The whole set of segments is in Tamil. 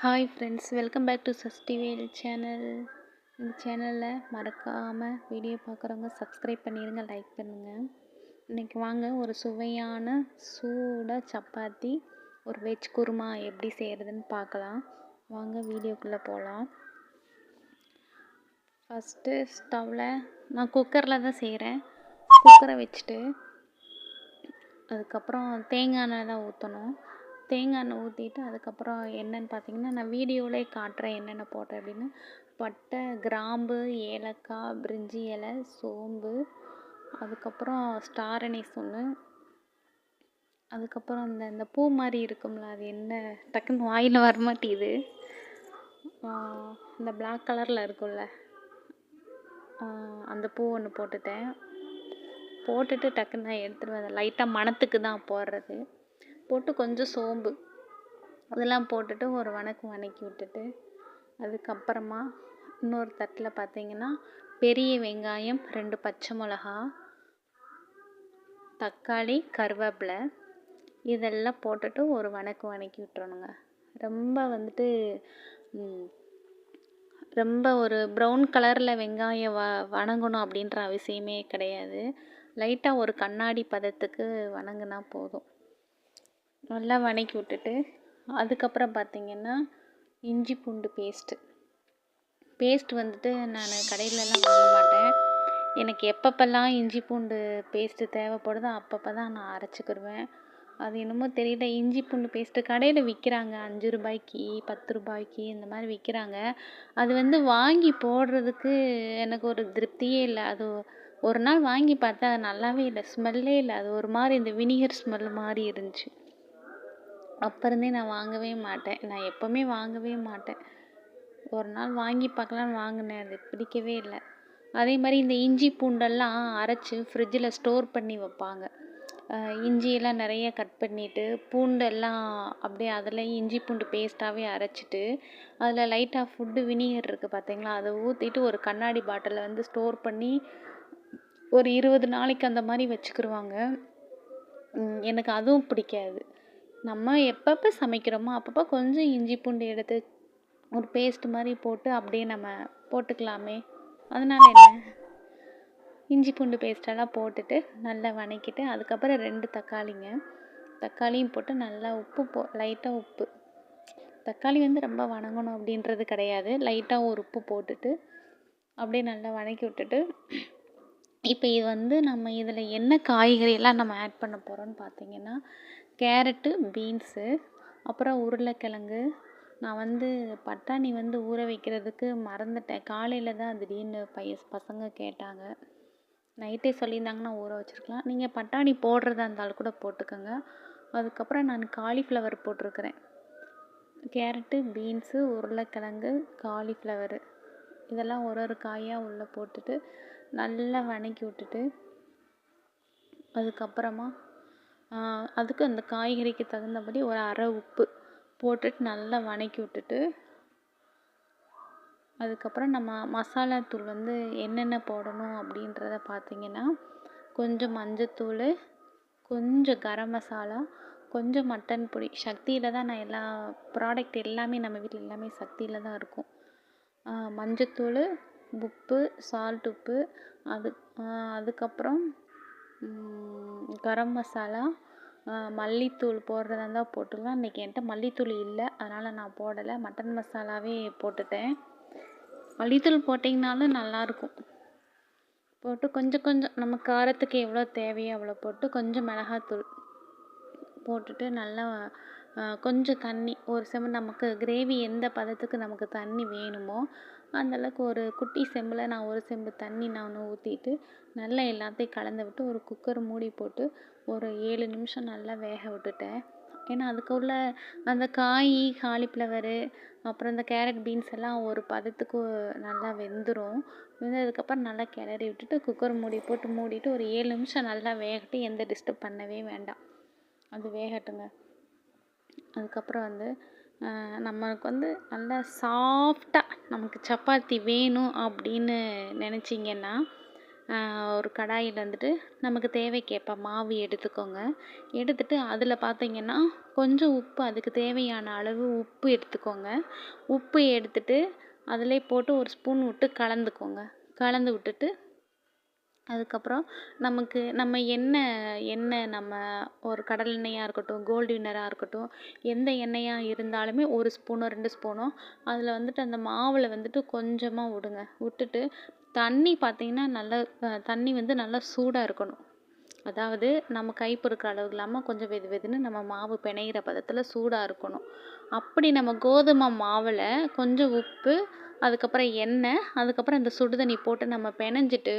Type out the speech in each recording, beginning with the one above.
Hi friends, welcome back to Sashtivel channel. இந்த சேனலில் மறக்காமல் வீடியோ பார்க்குறவங்க சப்ஸ்கிரைப் பண்ணிடுங்க, லைக் பண்ணுங்கள். இன்றைக்கி வாங்க ஒரு சுவையான சூடாக சப்பாத்தி, ஒரு வெஜ் குருமா எப்படி செய்கிறதுன்னு பார்க்கலாம். வாங்க வீடியோக்குள்ளே போகலாம். ஃபஸ்ட்டு ஸ்டவ்வில் நான் குக்கரில் தான் செய்கிறேன். குக்கரை வச்சுட்டு அதுக்கப்புறம் தேங்காய் எண்ணெய் தான் ஊற்றணும். தேங்காய் எண்ணெய் ஊற்றிட்டு அதுக்கப்புறம் என்னென்னு பார்த்தீங்கன்னா, நான் வீடியோவிலே காட்டுறேன் என்னென்ன போட்டேன் அப்படின்னு. பட்டை, கிராம்பு, ஏலக்காய், பிரிஞ்சி இலை, சோம்பு, அதுக்கப்புறம் ஸ்டார் அனீஸ் ஒன்று, அதுக்கப்புறம் இந்த பூ மாதிரி இருக்கும்ல, அது என்ன டக்குன்னு வாயில் வரமாட்டேங்குது, இந்த பிளாக் கலரில் இருக்கும்ல, அந்த பூ ஒன்று போட்டுட்டு டக்குன்னு நான் எடுத்துடுவேன். அதை லைட்டாக மணத்துக்கு தான் போடுறது. போட்டு கொஞ்சம் சோம்பு அதெல்லாம் போட்டுட்டு ஒரு வணக்கி விட்டுட்டு அதுக்கப்புறமா இன்னொரு தட்டில் பார்த்தீங்கன்னா பெரிய வெங்காயம், 2 பச்சை மிளகா, தக்காளி, கருவேப்பிலை இதெல்லாம் போட்டுட்டு ஒரு வணக்கி விட்டுறணுங்க. ரொம்ப ஒரு ப்ரௌன் கலரில் வெங்காயம் வணங்கணும் அப்படின்ற அவசியமே கிடையாது. லைட்டாக ஒரு கண்ணாடி பதத்துக்கு வணங்கினா போதும். நல்லா வணக்கி விட்டுட்டு அதுக்கப்புறம் பார்த்திங்கன்னா இஞ்சி பூண்டு பேஸ்ட் வந்துட்டு நான் கடையிலலாம் வாங்க மாட்டேன். எனக்கு எப்பப்பெல்லாம் இஞ்சி பூண்டு பேஸ்ட்டு தேவைப்படுதோ அப்பப்போ தான் நான் அரைச்சிக்கிடுவேன். அது என்னமோ தெரியல, இஞ்சி பூண்டு பேஸ்ட்டு கடையில் விற்கிறாங்க 5 ரூபாய்க்கு 10 ரூபாய்க்கு இந்த மாதிரி விற்கிறாங்க. அது வாங்கி போடுறதுக்கு எனக்கு ஒரு திருப்தியே இல்லை. அது ஒரு நாள் வாங்கி பார்த்தா அது நல்லாவே இல்லை, ஸ்மெல்லே இல்லை. அது ஒரு மாதிரி இந்த வினிகர் ஸ்மெல் மாதிரி இருந்துச்சு. அப்போ இருந்தே நான் வாங்கவே மாட்டேன். நான் எப்போவுமே வாங்கவே மாட்டேன். ஒரு நாள் வாங்கி பார்க்கலான்னு வாங்கினேன், அது பிடிக்கவே இல்லை. அதே மாதிரி இந்த இஞ்சி பூண்டெல்லாம் அரைச்சி ஃப்ரிட்ஜில் ஸ்டோர் பண்ணி வைப்பாங்க. இஞ்சியெல்லாம் நிறைய கட் பண்ணிவிட்டு பூண்டெல்லாம் அப்படியே அதில் இஞ்சி பூண்டு பேஸ்ட்டாகவே அரைச்சிட்டு அதில் லைட்டாக ஃபுட்டு வினிகர் இருக்குது பார்த்தீங்களா, அதை ஊற்றிட்டு ஒரு கண்ணாடி பாட்டிலில் ஸ்டோர் பண்ணி ஒரு 20 நாளைக்கு அந்த மாதிரி வச்சுக்கிடுவாங்க. எனக்கு அதுவும் பிடிக்காது. நம்ம எப்பப்போ சமைக்கிறோமோ அப்பப்போ கொஞ்சம் இஞ்சி பூண்டு எடுத்து ஒரு பேஸ்ட் மாதிரி போட்டு அப்படியே நம்ம போட்டுக்கலாமே, அதனால் என்ன. இஞ்சி பூண்டு பேஸ்ட்டெல்லாம் போட்டுட்டு நல்லா வணக்கிட்டு அதுக்கப்புறம் 2 தக்காளியும் போட்டு நல்லா லைட்டாக உப்பு, தக்காளி ரொம்ப வணங்கணும் அப்படின்றது கிடையாது, லைட்டாக ஒரு உப்பு போட்டுட்டு அப்படியே நல்லா வணக்கி விட்டுட்டு இப்போ இது நம்ம இதில் என்ன காய்கறியெல்லாம் நம்ம ஆட் பண்ண போகிறோன்னு பார்த்தீங்கன்னா கேரட்டு, பீன்ஸு, அப்புறம் உருளைக்கிழங்கு. நான் பட்டாணி ஊற வைக்கிறதுக்கு மறந்துட்டேன். காலையில் தான் திடீர்னு பசங்க கேட்டாங்க. நைட்டே சொல்லியிருந்தாங்கன்னா ஊற வச்சுருக்கலாம். நீங்கள் பட்டாணி போடுறதா இருந்தாலும் கூட போட்டுக்கோங்க. அதுக்கப்புறம் நான் காலிஃப்ளவர் போட்டிருக்கிறேன். கேரட்டு, பீன்ஸு, உருளைக்கிழங்கு, காலிஃப்ளவரு இதெல்லாம் ஒரு காயாக உள்ளே போட்டுட்டு நல்லா வணக்கி விட்டுட்டு அதுக்கப்புறமா அதுக்கு அந்த காய்கறிக்கு தகுந்தபடி ஒரு அரை உப்பு போட்டுட்டு நல்லா வணக்கி விட்டுட்டு அதுக்கப்புறம் நம்ம மசாலாத்தூள் என்னென்ன போடணும் அப்படின்றத பார்த்திங்கன்னா கொஞ்சம் மஞ்சத்தூள், கொஞ்சம் கரம் மசாலா, கொஞ்சம் மட்டன் பொடி. சக்தியில் தான் நான் எல்லா ப்ராடக்ட் எல்லாமே நம்ம வீட்டில் எல்லாமே சக்தியில் தான் இருக்கும். மஞ்சத்தூள், உப்பு, சால்ட் உப்பு, அதுக்கப்புறம் கரம் மசாலா, மல்லித்தூள் போடுறதா இருந்தால் போட்டுக்கலாம். இன்றைக்கி என்கிட்ட மல்லித்தூள் இல்லை, அதனால் நான் போடலை. மட்டன் மசாலாவே போட்டுட்டேன். மல்லித்தூள் போட்டிங்கனாலும் நல்லாயிருக்கும். போட்டு கொஞ்சம் நம்ம காரத்துக்கு எவ்வளோ தேவையோ அவ்வளோ போட்டு கொஞ்சம் மிளகாத்தூள் போட்டுட்டு நல்லா கொஞ்சம் தண்ணி ஒரு செம்பு, நமக்கு கிரேவி எந்த பதத்துக்கு நமக்கு தண்ணி வேணுமோ அந்தளவுக்கு ஒரு குட்டி செம்பில் நான் ஒரு செம்பு தண்ணி நான் ஊற்றிட்டு நல்லா எல்லாத்தையும் கலந்து விட்டு ஒரு குக்கர் மூடி போட்டு ஒரு 7 நிமிஷம் நல்லா வேக விட்டுட்டேன். ஏன்னா அதுக்குள்ள அந்த காலிஃப்ளவரு அப்புறம் இந்த கேரட், பீன்ஸ் எல்லாம் ஒரு பதத்துக்கு நல்லா வெந்துடும். வெந்ததுக்கப்புறம் நல்லா கிளறி விட்டுட்டு குக்கர் மூடிட்டு ஒரு 7 நிமிஷம் நல்லா வேகட்டு. எந்த டிஸ்டர்ப் பண்ணவே வேண்டாம், அது வேகட்டுங்க. அதுக்கப்புறம் நமக்கு நல்லா சாஃப்டாக நமக்கு சப்பாத்தி வேணும் அப்படின்னு நினச்சிங்கன்னா ஒரு கடாயில் வந்துட்டு நமக்கு தேவைக்கேற்ப மாவு எடுத்துக்கோங்க. எடுத்துட்டு அதில் பார்த்தீங்கன்னா கொஞ்சம் உப்பு, அதுக்கு தேவையான அளவு உப்பு எடுத்துக்கோங்க. உப்பு எடுத்துட்டு அதிலே போட்டு ஒரு ஸ்பூன் விட்டு கலந்துக்கோங்க. கலந்து விட்டுட்டு அதுக்கப்புறம் நம்ம எண்ணெய் நம்ம ஒரு கடல் எண்ணெயாக இருக்கட்டும், கோல்டு வின்னராக இருக்கட்டும், எந்த எண்ணெயாக இருந்தாலுமே 1 ஸ்பூனோ 2 ஸ்பூனோ அதில் வந்துட்டு அந்த மாவில் வந்துட்டு கொஞ்சமாக விடுங்க. விட்டுட்டு தண்ணி பார்த்தீங்கன்னா தண்ணி வந்து நல்லா சூடாக இருக்கணும். அதாவது நம்ம கை பொறுக்கிற அளவு இல்லாமல் கொஞ்சம் வெது வெதுன்னு நம்ம மாவு பிணையிற பதத்தில் சூடாக இருக்கணும். அப்படி நம்ம கோதுமை மாவில் கொஞ்சம் உப்பு, அதுக்கப்புறம் எண்ணெய், அதுக்கப்புறம் இந்த சுடுதண்ணி போட்டு நம்ம பிணைஞ்சிட்டு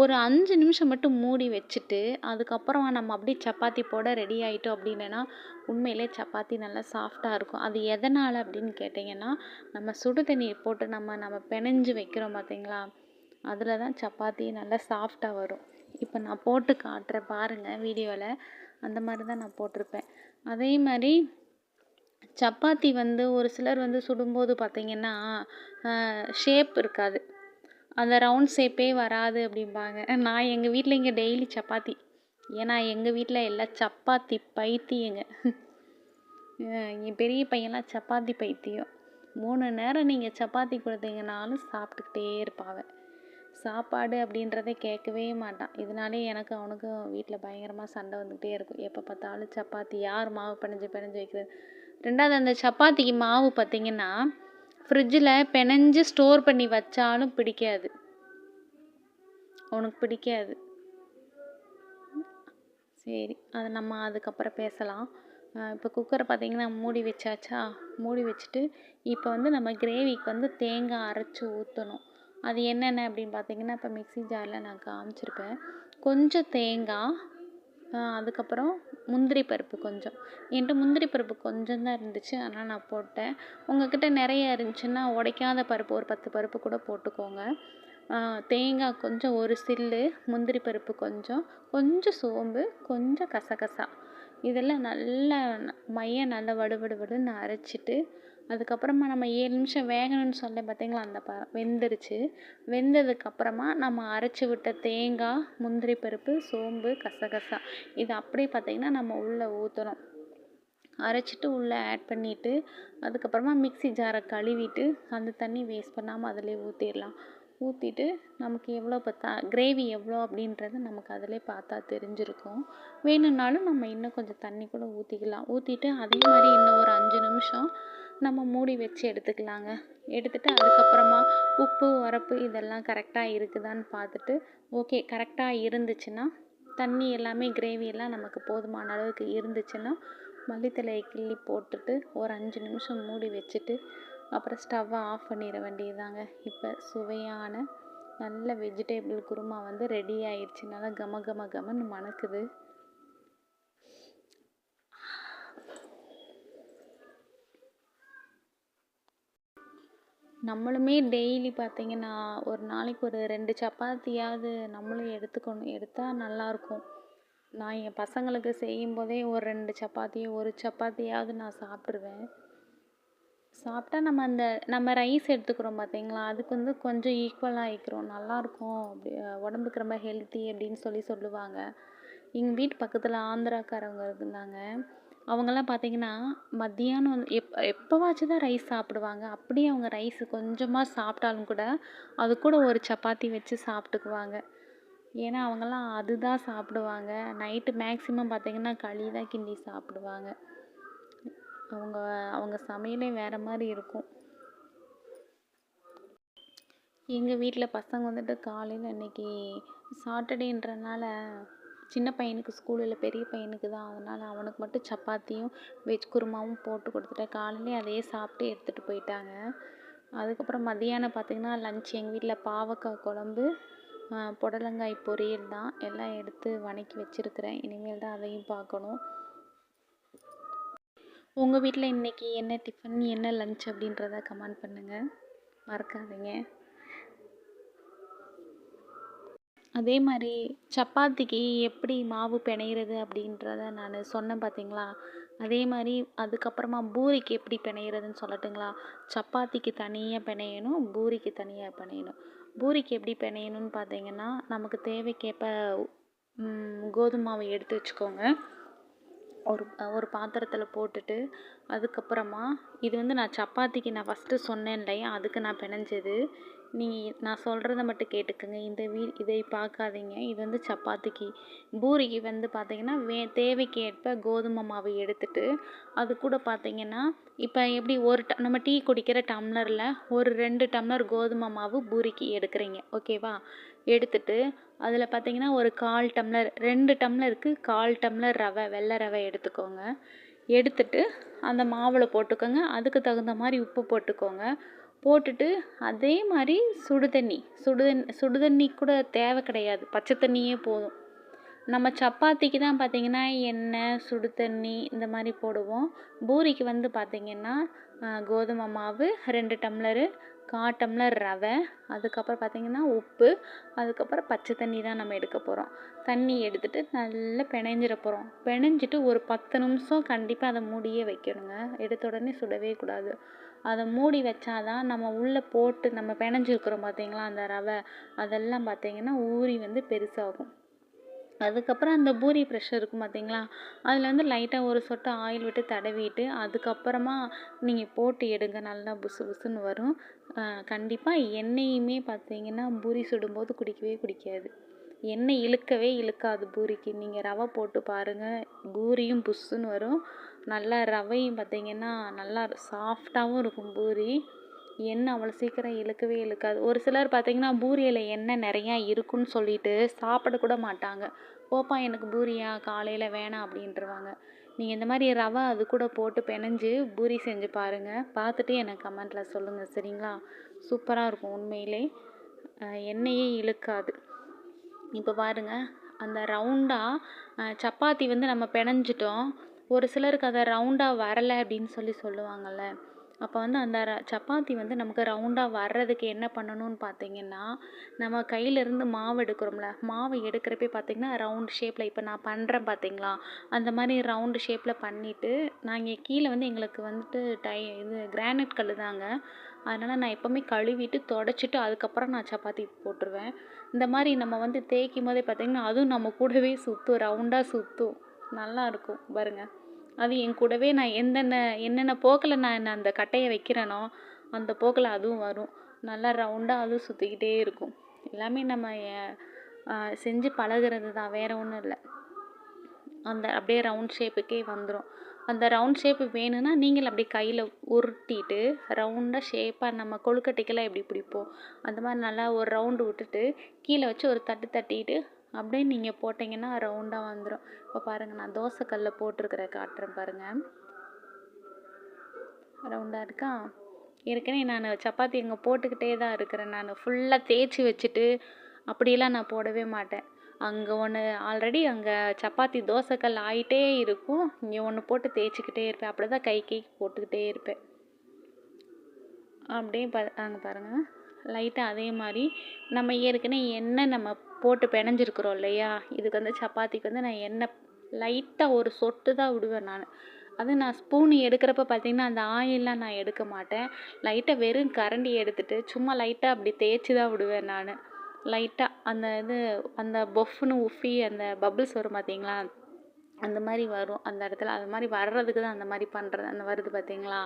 ஒரு 5 நிமிஷம் மட்டும் மூடி வச்சுட்டு அதுக்கப்புறமா நம்ம அப்படியே சப்பாத்தி போட ரெடி ஆகிட்டோம் அப்படின்னா உண்மையிலே சப்பாத்தி நல்லா சாஃப்டாக இருக்கும். அது எதனால் அப்படின்னு கேட்டிங்கன்னா, நம்ம சுடுதண்ணி போட்டு நம்ம பிணைஞ்சு வைக்கிறோம் பார்த்தீங்களா, அதில் தான் சப்பாத்தி நல்லா சாஃப்டாக வரும். இப்போ நான் போட்டு காட்டுறேன் பாருங்கள் வீடியோவில். அந்த மாதிரி தான் நான் போட்டிருப்பேன். அதே மாதிரி சப்பாத்தி வந்து ஒரு சிலர் வந்து சுடும்போது பார்த்தீங்கன்னா ஷேப் இருக்காது, அந்த ரவுண்ட் ஷேப்பே வராது அப்படிம்பாங்க. நான் எங்கள் வீட்டில் இங்கே டெய்லி சப்பாத்தி, ஏன்னா எங்கள் வீட்டில் எல்லாம் சப்பாத்தி பைத்தியங்க. என் பெரிய பையன்லாம் சப்பாத்தி பைத்தியம். 3 நேரம் நீங்கள் சப்பாத்தி கொடுத்தீங்கன்னாலும் சாப்பிட்டுக்கிட்டே இருப்பாங்க. சாப்பாடு அப்படின்றதே கேட்கவே மாட்டான். இதனாலே எனக்கு அவனுக்கும் வீட்டில் பயங்கரமாக சண்டை வந்துக்கிட்டே இருக்கும். எப்போ பார்த்தாலும் சப்பாத்தி, யார் மாவு பிணைஞ்சு வைக்கிறது. 2வது அந்த சப்பாத்திக்கு மாவு பார்த்திங்கன்னா ஃப்ரிட்ஜில் பிணைஞ்சு ஸ்டோர் பண்ணி வச்சாலும் பிடிக்காது, அவனுக்கு பிடிக்காது. சரி, அதை நம்ம அதுக்கப்புறம் பேசலாம். இப்போ குக்கரை பார்த்திங்கன்னா மூடி வச்சாச்சா, மூடி வச்சுட்டு இப்போ வந்து நம்ம கிரேவிக்கு வந்து தேங்காய் அரைச்சி ஊற்றணும். அது என்னென்ன அப்படின்னு பார்த்தீங்கன்னா, இப்போ மிக்ஸி ஜாரில் நான் காமிச்சிருப்பேன். கொஞ்சம் தேங்காய், அதுக்கப்புறம் முந்திரி பருப்பு கொஞ்சம். என்கிட்ட முந்திரி பருப்பு கொஞ்சம் தான் இருந்துச்சு, அதனால் நான் போட்டேன். உங்கள்கிட்ட நிறைய இருந்துச்சுன்னா உடைக்காத பருப்பு ஒரு 10 பருப்பு கூட போட்டுக்கோங்க. தேங்காய் கொஞ்சம் ஒரு சில்லு, முந்திரி பருப்பு கொஞ்சம், கொஞ்சம் சோம்பு, கொஞ்சம் கசகசா, இதெல்லாம் நல்லா மையம் நல்லா வடுவடுன்னு அரைச்சிட்டு அதுக்கப்புறமா நம்ம 7 நிமிஷம் வேகணும்னு சொன்னேன் பார்த்தீங்களா, அந்த வெந்துருச்சு. வெந்ததுக்கப்புறமா நம்ம அரைச்சி விட்ட தேங்காய், முந்திரி பருப்பு, சோம்பு, கசகசா இது அப்படியே பார்த்திங்கன்னா நம்ம உள்ளே ஊற்றணும். அரைச்சிட்டு உள்ளே ஆட் பண்ணிவிட்டு அதுக்கப்புறமா மிக்ஸி ஜாரை கழுவிட்டு அந்த தண்ணி வேஸ்ட் பண்ணாமல் அதிலே ஊற்றிடலாம். ஊற்றிட்டு நமக்கு எவ்வளோ கிரேவி எவ்வளோ அப்படின்றது நமக்கு அதிலே பார்த்தா தெரிஞ்சிருக்கும். வேணும்னாலும் நம்ம இன்னும் கொஞ்சம் தண்ணி கூட ஊற்றிக்கலாம். ஊற்றிட்டு அதே மாதிரி இன்னும் ஒரு 5 நிமிஷம் நம்ம மூடி வச்சு எடுத்துக்கலாங்க. எடுத்துட்டு அதுக்கப்புறமா உப்பு, உரப்பு இதெல்லாம் கரெக்டாக இருக்குதான்னு பார்த்துட்டு ஓகே கரெக்டாக இருந்துச்சுன்னா, தண்ணி எல்லாமே கிரேவி எல்லாம் நமக்கு போதுமான அளவுக்கு இருந்துச்சுன்னா மல்லித்தழையை கிள்ளி போட்டுட்டு ஒரு 5 நிமிஷம் மூடி வச்சுட்டு அப்புறம் ஸ்டவ்வை ஆஃப் பண்ணிட வேண்டியதுதாங்க. இப்போ சுவையான நல்ல வெஜிடேபிள் குருமா வந்து ரெடி ஆயிடுச்சு. நல்லா கம கம கமன்னு மணக்குது. நம்மளுமே டெய்லி பார்த்திங்கன்னா ஒரு நாளைக்கு ஒரு 2 சப்பாத்தியாவது நம்மளும் எடுத்துக்கணும், எடுத்தால் நல்லாயிருக்கும். நான் என் பசங்களுக்கு செய்யும்போதே ஒரு 2 சப்பாத்தியோ 1 சப்பாத்தியாவது நான் சாப்பிட்ருவேன். சாப்பிட்டா நம்ம ரைஸ் எடுத்துக்கிறோம் பார்த்தீங்களா, அதுக்கு வந்து கொஞ்சம் ஈக்குவலாக ஆகிக்கிறோம், நல்லாயிருக்கும். அப்படி உடம்புக்கு ரொம்ப ஹெல்த்தி அப்படின்னு சொல்லுவாங்க. எங்கள் வீட்டு பக்கத்தில் ஆந்திராக்காரவங்க இருந்தாங்க. அவங்கெல்லாம் பார்த்தீங்கன்னா மத்தியானம் வந்து எப்போவாச்சும் தான் ரைஸ் சாப்பிடுவாங்க. அப்படியே அவங்க ரைஸ் கொஞ்சமாக சாப்பிட்டாலும் கூட அது கூட ஒரு சப்பாத்தி வச்சு சாப்பிட்டுக்குவாங்க. ஏன்னா அவங்கெல்லாம் அதுதான் சாப்பிடுவாங்க. நைட்டு மேக்ஸிமம் பார்த்தீங்கன்னா களி தான் கிண்டி சாப்பிடுவாங்க. அவங்க சமையலே வேறு மாதிரி இருக்கும். எங்கள் வீட்டில் பசங்க வந்துட்டு காலையில் இன்றைக்கி சாட்டர்டேன்றனால சின்ன பையனுக்கு ஸ்கூல் இல்லை, பெரிய பையனுக்கு தான். அதனால் அவனுக்கு மட்டும் சப்பாத்தியும் வெஜ் குருமாவும் போட்டு கொடுத்துட்டேன். காலையிலே அதையே சாப்பிட்டு எடுத்துகிட்டு போயிட்டாங்க. அதுக்கப்புறம் மதியானம் பார்த்திங்கன்னா லன்ச் எங்கள் வீட்டில் பாவக்காய் குழம்பு, புடலங்காய் பொரியல் தான். எல்லாம் எடுத்து வதக்கி வச்சுருக்கிறேன். இனிமேல் தான் அதையும் பார்க்கணும். உங்கள் வீட்டில் இன்றைக்கி என்ன டிஃபன், என்ன லன்ச் அப்படின்றத கமெண்ட் பண்ணுங்கள், மறக்காதீங்க. அதே மாதிரி சப்பாத்திக்கு எப்படி மாவு பிணையிறது அப்படின்றத நான் சொன்னேன் பார்த்தீங்களா, அதே மாதிரி அதுக்கப்புறமா பூரிக்கு எப்படி பிணையிறதுன்னு சொல்லட்டுங்களா. சப்பாத்திக்கு தனியாக பிணையணும், பூரிக்கு தனியாக பிணையணும். பூரிக்கு எப்படி பிணையணும்னு பார்த்தீங்கன்னா, நமக்கு தேவைக்கேற்ப கோதுமை மாவை எடுத்து வச்சுக்கோங்க. ஒரு ஒரு பாத்திரத்தில் போட்டுட்டு, அதுக்கப்புறமா இது வந்து நான் சப்பாத்திக்கு நான் ஃபஸ்ட்டு சொன்னேன் இல்லையா, அதுக்கு நான் பிணைஞ்சது. நான் சொல்கிறத மட்டும் கேட்டுக்கோங்க. இதை பார்க்காதீங்க. இது வந்து சப்பாத்திக்கு. பூரிக்கு வந்து பார்த்தீங்கன்னா, தேவைக்கேற்ப கோதுமை மாவு எடுத்துட்டு, அது கூட பார்த்தீங்கன்னா, இப்போ எப்படி நம்ம டீ குடிக்கிற டம்ளரில் ஒரு 2 டம்ளர் கோதுமை மாவு பூரிக்கு எடுக்கிறீங்க, ஓகேவா? எடுத்துட்டு அதில் பார்த்தீங்கன்னா ஒரு 1/4 டம்ளர், 2 டம்ளருக்கு 1/4 டம்ளர் ரவை, வெள்ளை ரவை எடுத்துக்கோங்க. எடுத்துட்டு அந்த மாவில் போட்டுக்கோங்க. அதுக்கு தகுந்த மாதிரி உப்பு போட்டுக்கோங்க. போட்டுட்டு அதே மாதிரி சுடுதண்ணி கூட தேவை கிடையாது, பச்சை தண்ணியே போதும். நம்ம சப்பாத்திக்கு தான் பார்த்தீங்கன்னா எண்ணெய், சுடு தண்ணி இந்த மாதிரி போடுவோம். பூரிக்கு வந்து பார்த்தீங்கன்னா கோதுமை மாவு 2 டம்ளரு, 1/4 டம்ளர் ரவை, அதுக்கப்புறம் பார்த்தீங்கன்னா உப்பு, அதுக்கப்புறம் பச்சை தண்ணி தான் நம்ம எடுக்க போகிறோம். தண்ணி எடுத்துகிட்டு நல்லா பிணைஞ்சிட போகிறோம். பிணைஞ்சிட்டு ஒரு 10 நிமிஷம் கண்டிப்பாக அதை மூடியே வைக்கணுங்க. எடுத்த உடனே சுடவே கூடாது. அதை மூடி வச்சாதான் நம்ம உள்ளே போட்டு நம்ம பிணைஞ்சிருக்கிறோம் பார்த்தீங்களா அந்த ரவை, அதெல்லாம் பார்த்தீங்கன்னா ஊறி வந்து பெருசாகும். அதுக்கப்புறம் அந்த பூரி ப்ரெஷர் இருக்கும் பார்த்தீங்களா, அதில் வந்து லைட்டாக ஒரு சொட்டு ஆயில் விட்டு தடவிட்டு அதுக்கப்புறமா நீங்கள் போட்டு எடுங்க. நல்லா புசு புசுன்னு வரும். கண்டிப்பாக எண்ணெயுமே பார்த்தீங்கன்னா பூரி சுடும்போது குடிக்கவே குடிக்காது. எண்ணெய் இழுக்கவே இழுக்காது பூரிக்கு. நீங்கள் ரவை போட்டு பாருங்கள், பூரியும் புஷ்ஷுன்னு வரும். நல்லா ரவையும் பார்த்தீங்கன்னா நல்லா சாஃப்டாகவும் இருக்கும் பூரி. எண்ணெய் அவ்வளோ சீக்கிரம் இழுக்கவே இழுக்காது. ஒரு சிலர் பார்த்தீங்கன்னா பூரியில் எண்ணெய் நிறையா இருக்குன்னு சொல்லிட்டு சாப்பிட கூட மாட்டாங்க. போப்பா எனக்கு பூரியா காலையில் வேணாம் அப்படின்ட்டுருவாங்க. நீங்கள் இந்த மாதிரி ரவை அது கூட போட்டு பிணைஞ்சு பூரி செஞ்சு பாருங்கள். பார்த்துட்டு எனக்கு கமெண்ட்டில் சொல்லுங்கள், சரிங்களா? சூப்பராக இருக்கும் உண்மையிலே. எண்ணெயே இழுக்காது. இப்போ பாருங்கள், அந்த ரவுண்டாக சப்பாத்தி வந்து நம்ம பிணைஞ்சிட்டோம். ஒரு சிலருக்கு அதை ரவுண்டாக வரலை அப்படின்னு சொல்லுவாங்கள்ல. அப்போ வந்து அந்த சப்பாத்தி வந்து நமக்கு ரவுண்டாக வர்றதுக்கு என்ன பண்ணணும்னு பார்த்தீங்கன்னா, நம்ம கையிலேருந்து மாவு எடுக்கிறோம்ல, மாவு எடுக்கிறப்பே பார்த்தீங்கன்னா ரவுண்ட் ஷேப்பில் இப்போ நான் பண்ணுறேன் பார்த்தீங்களா, அந்த மாதிரி ரவுண்டு ஷேப்பில் பண்ணிவிட்டு, நாங்கள் கீழே வந்து எங்களுக்கு வந்துட்டு இது கிரானைட் கல் தாங்க. அதனால் நான் எப்போவுமே கழுவிட்டு தொடச்சிட்டு அதுக்கப்புறம் நான் சப்பாத்தி போட்டுருவேன். இந்த மாதிரி நம்ம வந்து தேய்க்கும் போதே பார்த்திங்கன்னா அதுவும் நம்ம கூடவே சுற்றும், ரவுண்டாக சுற்றும். நல்லாயிருக்கும் பாருங்கள். அது என் கூடவே நான் என்னென்ன போக்கில் நான் அந்த கட்டையை வைக்கிறேனோ அந்த போக்கில் அதுவும் வரும். நல்லா ரவுண்டாக அதுவும் சுற்றிக்கிட்டே இருக்கும். எல்லாமே நம்ம செஞ்சு பழகிறது தான், வேறு ஒன்றும் இல்லை. அந்த அப்படியே ரவுண்ட் ஷேப்புக்கே வந்துடும். அந்த ரவுண்ட் ஷேப்பு வேணும்னா நீங்கள் அப்படியே கையில் உருட்டிட்டு ரவுண்டாக ஷேப்பாக நம்ம கொழுக்கட்டைக்கெல்லாம் எப்படி பிடிப்போம் அந்த மாதிரி நல்லா ஒரு ரவுண்டு விட்டுட்டு கீழே வச்சு ஒரு தட்டிட்டு அப்படியே நீங்கள் போட்டிங்கன்னா ரவுண்டாக வந்துடும். இப்போ பாருங்கள், நான் தோசைக்கல்லில் காட்டுறேன் பாருங்கள். ரவுண்டாக இருக்கா? ஏற்கனவே நான் சப்பாத்தி இங்கே போட்டுக்கிட்டே தான் இருக்கிறேன். நான் ஃபுல்லாக தேய்ச்சி வச்சுட்டு அப்படியெல்லாம் நான் போடவே மாட்டேன். அங்கே ஒன்று ஆல்ரெடி அங்கே சப்பாத்தி தோசைக்கல் ஆகிட்டே இருக்கும், இங்கே ஒன்று போட்டு தேய்ச்சிக்கிட்டே இருப்பேன். அப்படி தான் கை போட்டுக்கிட்டே இருப்பேன். அப்படியே அங்கே பாருங்கள், லைட்டாக அதே மாதிரி நம்ம ஏற்கனவே எண்ணெய் நம்ம போட்டு பிணைஞ்சிருக்கிறோம் இல்லையா, இதுக்கு வந்து சப்பாத்திக்கு வந்து நான் எண்ணெய் லைட்டாக ஒரு சொட்டு தான் விடுவேன் நான். நான் ஸ்பூன் எடுக்கிறப்ப பார்த்தீங்கன்னா அந்த ஆயிலெலாம் நான் எடுக்க மாட்டேன். லைட்டாக வெறும் கரண்டி எடுத்துகிட்டு சும்மா லைட்டாக அப்படி தேய்ச்சி தான் விடுவேன் நான். லைட்டாக அந்த பொஃப்னு உஃபி அந்த பபிள்ஸ் வரும் பார்த்தீங்களா, அந்த மாதிரி வரும் அந்த இடத்துல. அது மாதிரி வர்றதுக்கு தான் அந்த மாதிரி பண்ணுறது. அந்த வருது பார்த்தீங்களா,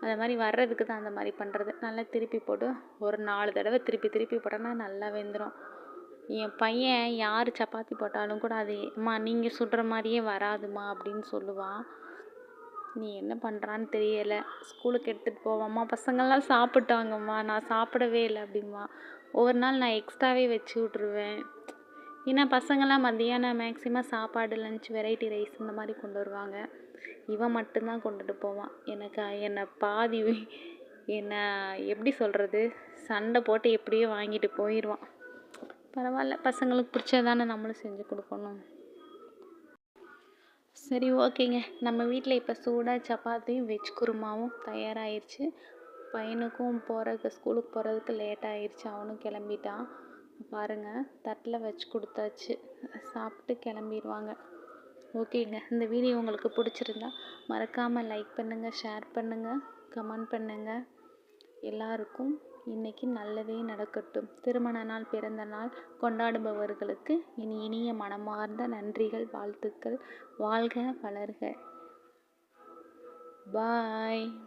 அந்த மாதிரி வர்றதுக்கு தான் அந்த மாதிரி பண்ணுறது. நல்லா திருப்பி போட்டு ஒரு 4 தடவை திருப்பி போட்டோன்னா நல்லா வெந்துடும். என் பையன் யார் சப்பாத்தி போட்டாலும் கூட அது அம்மா நீங்கள் சுடுற மாதிரியே வராதுமா அப்படின்னு சொல்லுவான். நீ என்ன பண்ணுறான்னு தெரியலை, ஸ்கூலுக்கு எடுத்துகிட்டு போவாம்மா, பசங்கள்லாம் சாப்பிட்டாங்கம்மா, நான் சாப்பிடவே இல்லை அப்படிம்மா. ஒவ்வொரு நாள் நான் எக்ஸ்ட்ராவே வச்சு விட்ருவேன். ஏன்னா பசங்கள்லாம் மத்தியானம் மேக்ஸிமம் சாப்பாடு, லஞ்ச், வெரைட்டி ரைஸ் இந்த மாதிரி கொண்டு வருவாங்க. இவன் மட்டும்தான் கொண்டுட்டு போவான். என்னை பாதி என்னை எப்படி சொல்கிறது, சண்டை போட்டு எப்படியோ வாங்கிட்டு போயிடுவான். பரவாயில்ல, பசங்களுக்கு பிடிச்சதானே நம்மளும் செஞ்சு கொடுக்கணும். சரி, ஓகேங்க. நம்ம வீட்டில் இப்போ சூடாக சப்பாத்தியும் வெஜ் குருமாவும் தயாராகிருச்சு. பையனுக்கும் ஸ்கூலுக்கு போகிறதுக்கு லேட் ஆகிருச்சு, அவனும் கிளம்பிட்டான். பாருங்கள், தட்டில் வச்சு கொடுத்தாச்சு, சாப்பிட்டு கிளம்பிடுவாங்க. ஓகேங்க, இந்த வீடியோ உங்களுக்கு பிடிச்சிருந்தா மறக்காமல் லைக் பண்ணுங்கள், ஷேர் பண்ணுங்கள், கமெண்ட் பண்ணுங்கள். எல்லாருக்கும் இன்னைக்கு நல்லதே நடக்கட்டும். திருமண நாள், பிறந்த நாள் கொண்டாடுபவர்களுக்கு இனிய மனமார்ந்த நன்றிகள், வாழ்த்துக்கள். வாழ்க வளர்க. பாய்.